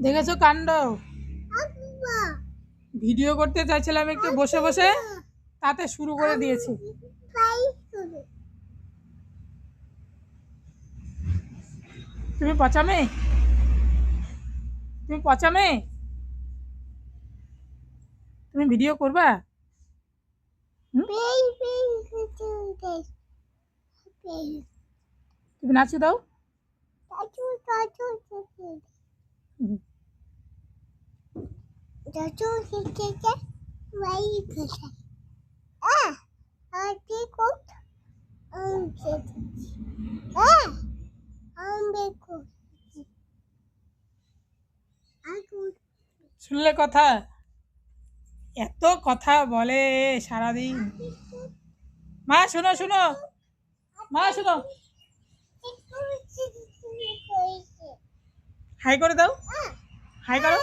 দেখেছো কাণ্ড? ভিডিও করতে চাইছিলাম একটু বসে বসে, তাতে শুরু করে দিয়েছি। তুমি পচা মেয়ে, তুমি পচা মেয়ে, তুমি ভিডিও করবা? তুমি নাচি দাও। শুনলে কথা? এত কথা বলে সারাদিন। মা শোনো শোনো, মা শোনো, হাই করে দাও, হাই করো।